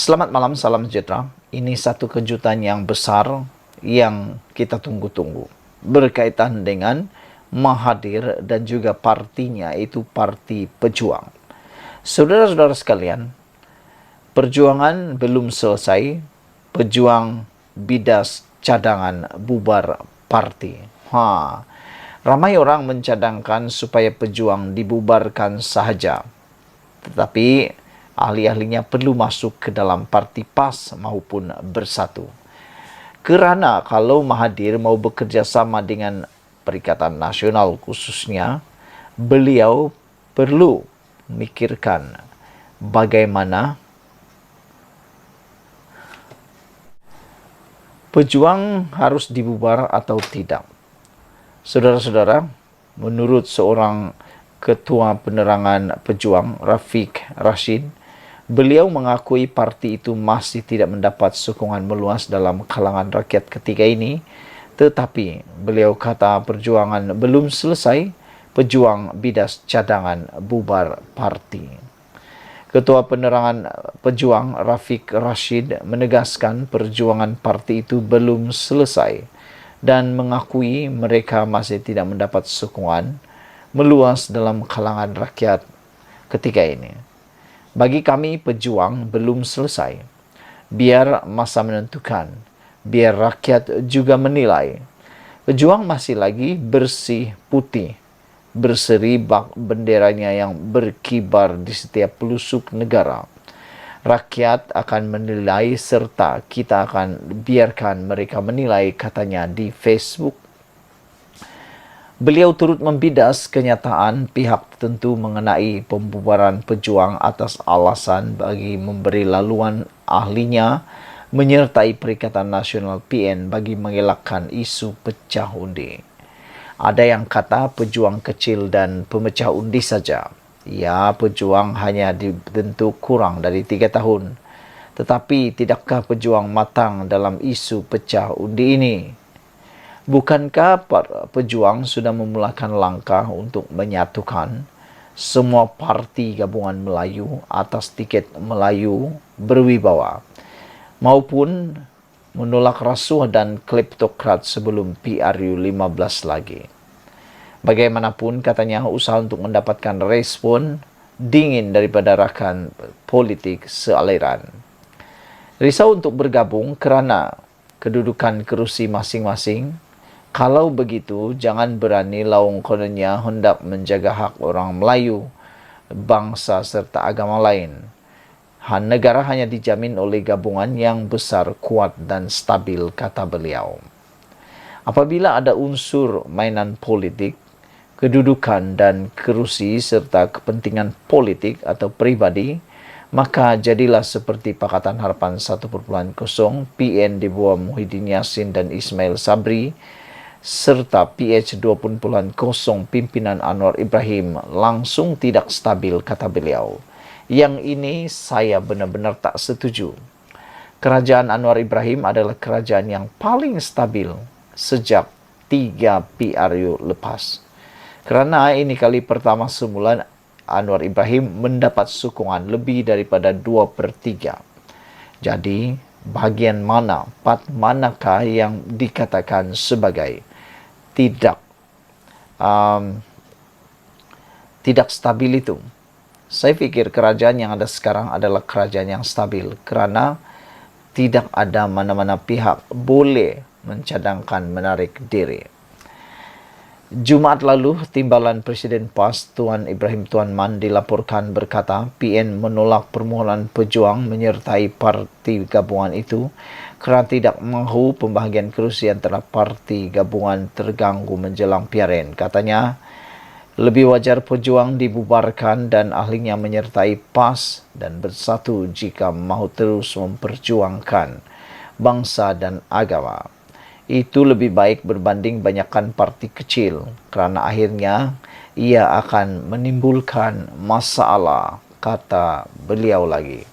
Selamat malam, salam sejahtera. Ini satu kejutan yang besar yang kita tunggu-tunggu. Berkaitan dengan Mahathir dan juga partinya, yaitu Parti Pejuang. Saudara-saudara sekalian, perjuangan belum selesai. Pejuang bidas cadangan bubar parti. Ramai orang mencadangkan supaya pejuang dibubarkan sahaja. Tetapi ahli-ahlinya perlu masuk ke dalam parti PAS maupun bersatu. Kerana kalau Mahathir mau bekerja sama dengan Perikatan Nasional khususnya, beliau perlu memikirkan bagaimana pejuang harus dibubar atau tidak. Saudara-saudara, menurut seorang Ketua Penerangan Pejuang, Rafiq Rashid, beliau mengakui parti itu masih tidak mendapat sokongan meluas dalam kalangan rakyat ketika ini, tetapi beliau kata perjuangan belum selesai, pejuang bidas cadangan bubar parti. Ketua Penerangan Pejuang, Rafiq Rashid, menegaskan perjuangan parti itu belum selesai dan mengakui mereka masih tidak mendapat sokongan meluas dalam kalangan rakyat ketika ini. Bagi kami, pejuang belum selesai. Biar masa menentukan. Biar rakyat juga menilai. Pejuang masih lagi bersih putih. Berseri bak benderanya yang berkibar di setiap pelosok negara. Rakyat akan menilai serta kita akan biarkan mereka menilai, katanya di Facebook. Beliau turut membidas kenyataan pihak tertentu mengenai pembubaran pejuang atas alasan bagi memberi laluan ahlinya menyertai Perikatan Nasional PN bagi mengelakkan isu pecah undi. Ada yang kata pejuang kecil dan pemecah undi saja. Ya, pejuang hanya dibentuk kurang dari 3 tahun. Tetapi tidakkah pejuang matang dalam isu pecah undi ini? Bukankah pejuang sudah memulakan langkah untuk menyatukan semua parti gabungan Melayu atas tiket Melayu berwibawa, maupun menolak rasuah dan kleptokrat sebelum PRU 15 lagi? Bagaimanapun, katanya, usaha untuk mendapatkan respon dingin daripada rakan politik sealiran. Risau untuk bergabung kerana kedudukan kerusi masing-masing. Kalau begitu, jangan berani laung kononnya hendak menjaga hak orang Melayu, bangsa serta agama lain. Negara hanya dijamin oleh gabungan yang besar, kuat dan stabil, kata beliau. Apabila ada unsur mainan politik, kedudukan dan kerusi serta kepentingan politik atau pribadi, maka jadilah seperti Pakatan Harapan 1.0 PN di bawah Muhyiddin Yassin dan Ismail Sabri, serta PH 2.0 pimpinan Anwar Ibrahim langsung tidak stabil, kata beliau. Yang ini saya benar-benar tak setuju. Kerajaan Anwar Ibrahim adalah kerajaan yang paling stabil sejak 3 PRU lepas. Kerana ini kali pertama semula Anwar Ibrahim mendapat sokongan lebih daripada 2/3. Jadi, bahagian mana, part manakah yang dikatakan sebagai tidak stabil itu? Saya fikir kerajaan yang ada sekarang adalah kerajaan yang stabil kerana tidak ada mana-mana pihak boleh mencadangkan menarik diri. Jumaat lalu, Timbalan Presiden PAS Tuan Ibrahim Tuan Man dilaporkan berkata PN menolak permohonan pejuang menyertai parti gabungan itu kerana tidak mahu pembahagian kerusi antara parti gabungan terganggu menjelang PRN. Katanya, lebih wajar pejuang dibubarkan dan ahlinya menyertai PAS dan bersatu jika mahu terus memperjuangkan bangsa dan agama. Itu lebih baik berbanding banyakkan parti kecil kerana akhirnya ia akan menimbulkan masalah, kata beliau lagi.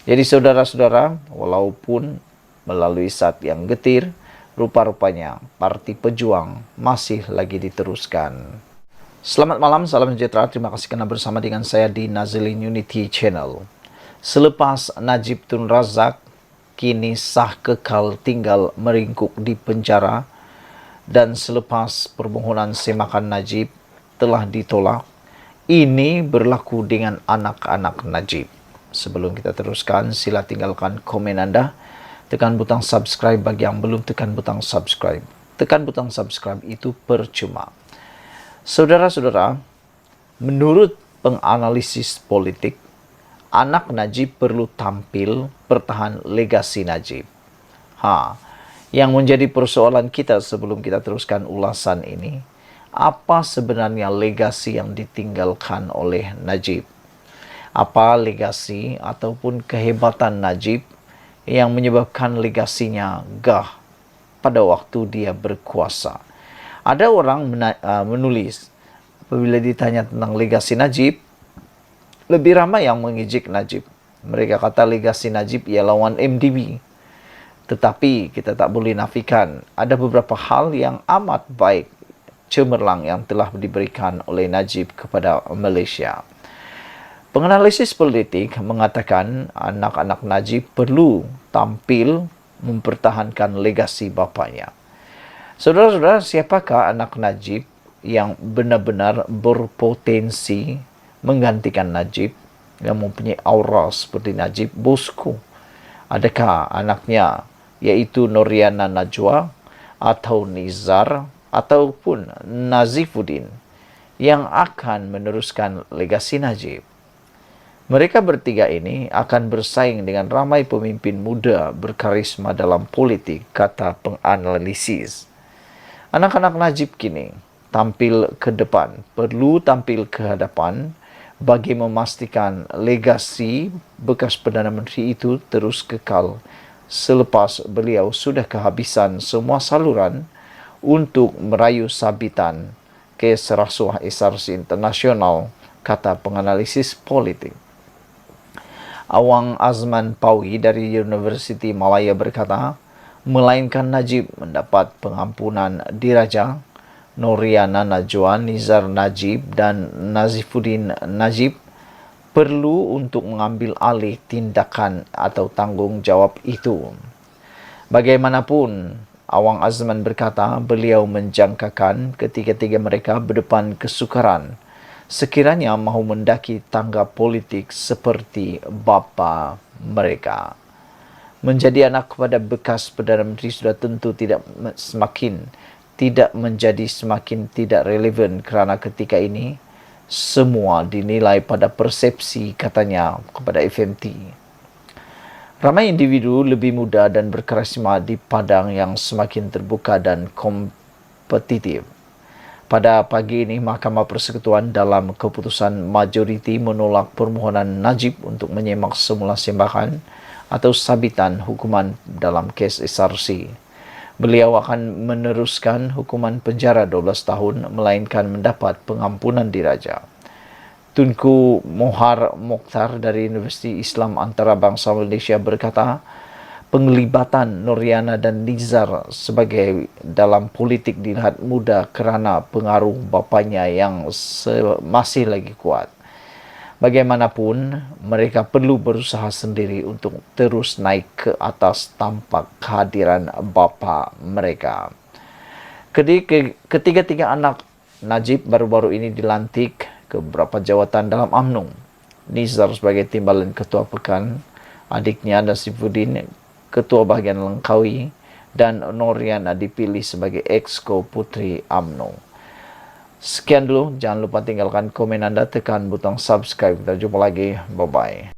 Jadi saudara-saudara, walaupun melalui saat yang getir, rupa-rupanya Parti Pejuang masih lagi diteruskan. Selamat malam, salam sejahtera. Terima kasih kerana bersama dengan saya di Nazilin Unity Channel. Selepas Najib Tun Razak kini sah kekal tinggal meringkuk di penjara, dan selepas permohonan semakan Najib telah ditolak, ini berlaku dengan anak-anak Najib. Sebelum kita teruskan, sila tinggalkan komen Anda. Tekan butang subscribe bagi yang belum tekan butang subscribe. Tekan butang subscribe itu percuma. Saudara-saudara, menurut penganalisis politik, anak Najib perlu tampil bertahan legasi Najib. Yang menjadi persoalan kita sebelum kita teruskan ulasan ini, apa sebenarnya legasi yang ditinggalkan oleh Najib? Apa legasi ataupun kehebatan Najib yang menyebabkan legasinya gah pada waktu dia berkuasa? Ada orang menulis, apabila ditanya tentang legasi Najib, lebih ramai yang mengejek Najib. Mereka kata legasi Najib ia lawan MDB. Tetapi kita tak boleh nafikan, ada beberapa hal yang amat baik, cemerlang yang telah diberikan oleh Najib kepada Malaysia. Penganalisis politik mengatakan anak-anak Najib perlu tampil mempertahankan legasi bapanya. Saudara-saudara, siapakah anak Najib yang benar-benar berpotensi menggantikan Najib, yang mempunyai aura seperti Najib bosku? Adakah anaknya yaitu Noriana Najwa atau Nizar ataupun Nazifuddin yang akan meneruskan legasi Najib? Mereka bertiga ini akan bersaing dengan ramai pemimpin muda berkarisma dalam politik, kata penganalisis. Anak-anak Najib kini tampil ke depan, perlu tampil ke hadapan bagi memastikan legasi bekas Perdana Menteri itu terus kekal selepas beliau sudah kehabisan semua saluran untuk merayu sabitan kes rasuah SRC Internasional, kata penganalisis politik. Awang Azman Pawi dari Universiti Malaya berkata, melainkan Najib mendapat pengampunan diraja, Noriana Najwa, Nizar Najib dan Nazifuddin Najib perlu untuk mengambil alih tindakan atau tanggung jawab itu. Bagaimanapun, Awang Azman berkata beliau menjangkakan ketiga-tiga mereka berdepan kesukaran sekiranya mahu mendaki tangga politik seperti bapa mereka. Menjadi anak kepada bekas Perdana Menteri sudah tentu menjadi semakin tidak relevan kerana ketika ini semua dinilai pada persepsi, katanya kepada FMT. Ramai individu lebih muda dan berkarisma di padang yang semakin terbuka dan kompetitif. Pada pagi ini, Mahkamah Persekutuan dalam keputusan majoriti menolak permohonan Najib untuk menyemak semula sembahan atau sabitan hukuman dalam kes SRC. Beliau akan meneruskan hukuman penjara 12 tahun melainkan mendapat pengampunan diraja. Tunku Mohar Mokhtar dari Universiti Islam Antarabangsa Malaysia berkata, penglibatan Noriana dan Nizar sebagai dalam politik dilihat mudah kerana pengaruh bapanya yang masih lagi kuat. Bagaimanapun, mereka perlu berusaha sendiri untuk terus naik ke atas tanpa kehadiran bapa mereka. Ketiga-tiga anak Najib baru-baru ini dilantik ke beberapa jawatan dalam UMNO. Nizar sebagai Timbalan Ketua Pekan, adiknya Nazifuddin Ketua Bahagian Langkawi, dan Noriana dipilih sebagai Exco Puteri UMNO. Sekian dulu, jangan lupa tinggalkan komen Anda, tekan butang subscribe. Kita jumpa lagi, bye-bye.